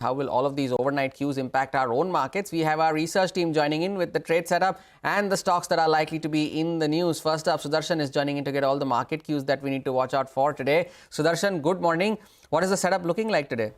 How will all of these overnight cues impact our own markets? We have our research team joining in with the trade setup and the stocks that are likely to be in the news. First up, Sudarshan is joining in to get all the market cues that we need to watch out for today. Sudarshan, good morning. What is the setup looking like today?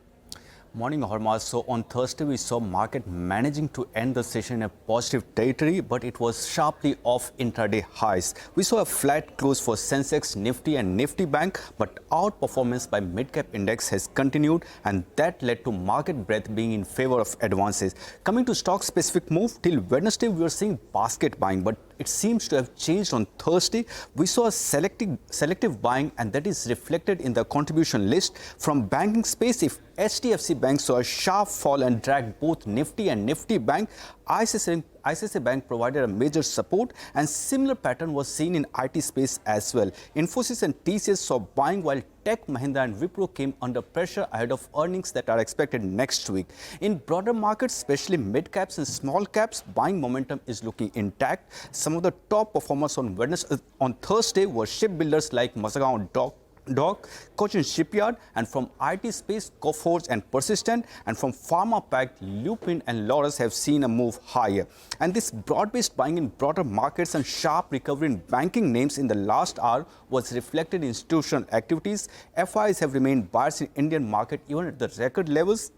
Morning, Hormaz. So on Thursday, we saw market managing to end the session in a positive territory, but it was sharply off intraday highs. We saw a flat close for Sensex, Nifty and Nifty Bank, but outperformance by mid-cap index has continued, and that led to market breadth being in favor of advances. Coming to stock-specific move, till Wednesday, we were seeing basket buying, but it seems to have changed on Thursday. We saw a selective buying, and that is reflected in the contribution list. From banking space, if HDFC Bank saw a sharp fall and dragged both Nifty and Nifty Bank, ICICI Bank provided a major support, and similar pattern was seen in IT space as well. Infosys and TCS saw buying, while Tech, Mahindra and Wipro came under pressure ahead of earnings that are expected next week. In broader markets, especially mid caps and small caps, buying momentum is looking intact. Some of the top performers on Thursday were shipbuilders like Mazagon Dock, Cochin Shipyard, and from IT space, Coforge and Persistent, and from pharma packed, Lupin and Laurus have seen a move higher. And this broad-based buying in broader markets and sharp recovery in banking names in the last hour was reflected in institutional activities. FIs have remained buyers in Indian market even at the record levels.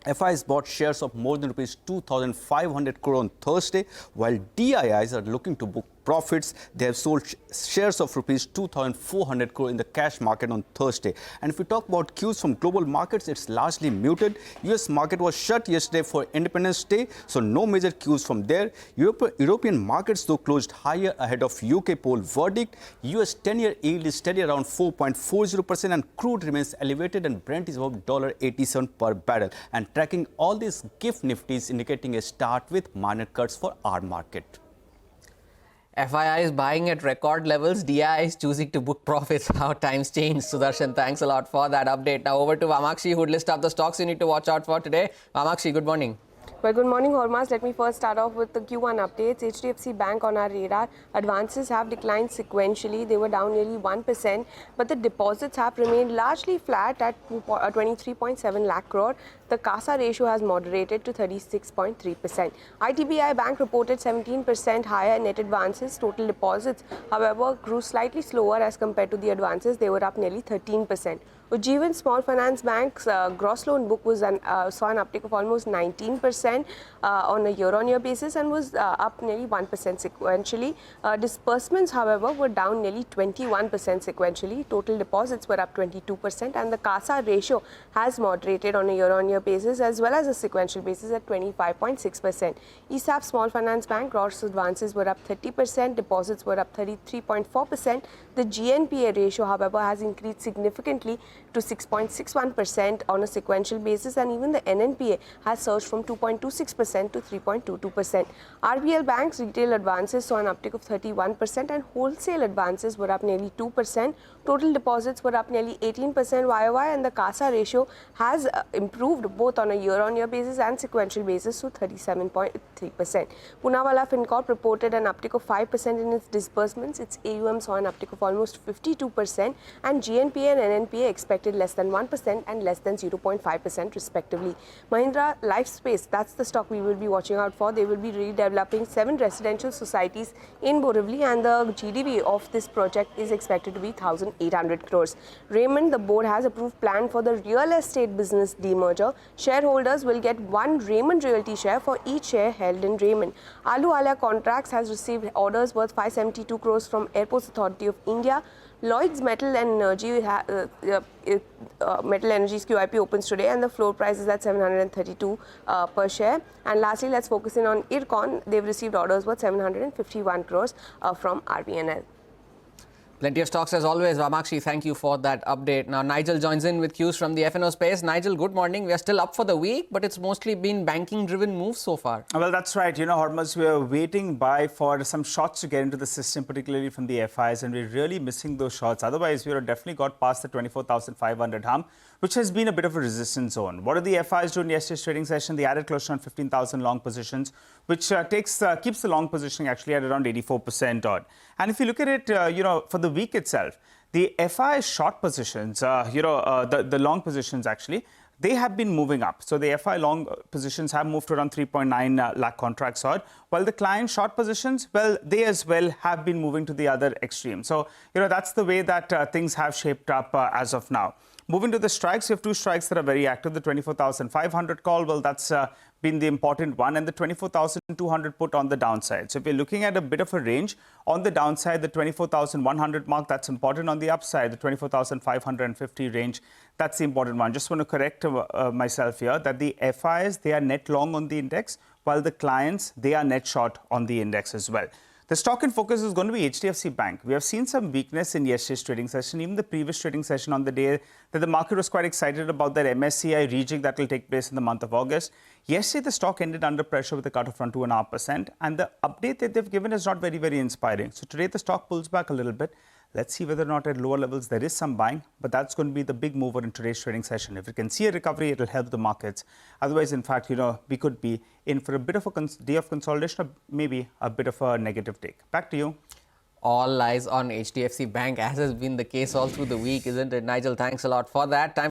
FIs bought shares of more than rupees 2,500 crore on Thursday, while DIIs are looking to book profits. They have sold shares of rupees 2,400 crore in the cash market on Thursday. And if we talk about cues from global markets, it's largely muted. US market was shut yesterday for Independence Day, so no major cues from there. European markets though closed higher ahead of UK poll verdict. US 10-year yield is steady around 4.40%, and crude remains elevated, and Brent is above $87 per barrel. And tracking all these gift nifties indicating a start with minor cuts for our market. FII is buying at record levels. DI is choosing to book profits. How times change. Sudarshan, thanks a lot for that update. Now over to Vamakshi, who would list up the stocks you need to watch out for today. Vamakshi, good morning. Well, good morning, Hormaz. Let me first start off with the Q1 updates. HDFC Bank on our radar. Advances have declined sequentially. They were down nearly 1%, but the deposits have remained largely flat at 23.7 lakh crore. The CASA ratio has moderated to 36.3%. ITBI Bank reported 17% higher net advances. Total deposits, however, grew slightly slower as compared to the advances. They were up nearly 13%. Ujjivan Small Finance Bank's gross loan book was saw an uptick of almost 19% on a year-on-year basis and was up nearly 1% sequentially. Disbursements, however, were down nearly 21% sequentially. Total deposits were up 22%, and the CASA ratio has moderated on a year-on-year basis as well as a sequential basis at 25.6%. ESAP Small Finance Bank gross advances were up 30%, deposits were up 33.4%. The GNPA ratio, however, has increased significantly to 6.61% on a sequential basis, and even the NNPA has surged from 2.26% to 3.22%. RBL Bank's retail advances saw an uptick of 31%, and wholesale advances were up nearly 2%. Total deposits were up nearly 18% YOY, and the CASA ratio has improved both on a year-on-year basis and sequential basis to 37.3%. Poonawalla FinCorp reported an uptick of 5% in its disbursements. Its AUM saw an uptick of almost 52%, and GNPA and NNPA expected less than 1% and less than 0.5% respectively. Mahindra Lifespace, that's the stock we will be watching out for. They will be redeveloping 7 residential societies in Borivali, and the GDV of this project is expected to be 1,800 crores. Raymond, the board has approved plan for the real estate business demerger. Shareholders will get 1 Raymond Realty share for each share held in Raymond. Ahluwalia Contracts has received orders worth 572 crores from Airports Authority of India. Lloyd's Metal Energy's QIP opens today, and the floor price is at 732 per share. And lastly, let's focus in on IRCON. They've received orders worth 751 crores from RBNL. Plenty of stocks as always. Vamakshi, thank you for that update. Now, Nigel joins in with cues from the F&O space. Nigel, good morning. We are still up for the week, but it's mostly been banking-driven moves so far. Well, that's right. You know, Hormuz, we are waiting for some shots to get into the system, particularly from the FIs, and we're really missing those shots. Otherwise, we would have definitely got past the 24,500 hump, which has been a bit of a resistance zone. What did the FIs do in yesterday's trading session? They added close to around 15,000 long positions, which keeps the long positioning actually at around 84% odd. And if you look at it, for the week itself, the FI short positions, the long positions actually, they have been moving up. So the FI long positions have moved to around 3.9 lakh contracts odd, while the client short positions, well, they as well have been moving to the other extreme. So, that's the way that things have shaped up as of now. Moving to the strikes, you have two strikes that are very active. The 24,500 call, well, that's been the important one, and the 24,200 put on the downside. So if you're looking at a bit of a range, on the downside, the 24,100 mark, that's important. On the upside, the 24,550 range, that's the important one. Just want to correct myself here that the FIs, they are net long on the index, while the clients, they are net short on the index as well. The stock in focus is going to be HDFC Bank. We have seen some weakness in yesterday's trading session, even the previous trading session on the day that the market was quite excited about that MSCI rejig that will take place in the month of August. Yesterday, the stock ended under pressure with a cut of around 2.5%, and the update that they've given is not very, very inspiring. So today, the stock pulls back a little bit. Let's see whether or not at lower levels there is some buying, but that's going to be the big mover in today's trading session. If we can see a recovery, it will help the markets. Otherwise, in fact, we could be in for a bit of a day of consolidation, or maybe a bit of a negative take. Back to you. All eyes on HDFC Bank, as has been the case all through the week, isn't it, Nigel? Thanks a lot for that. Time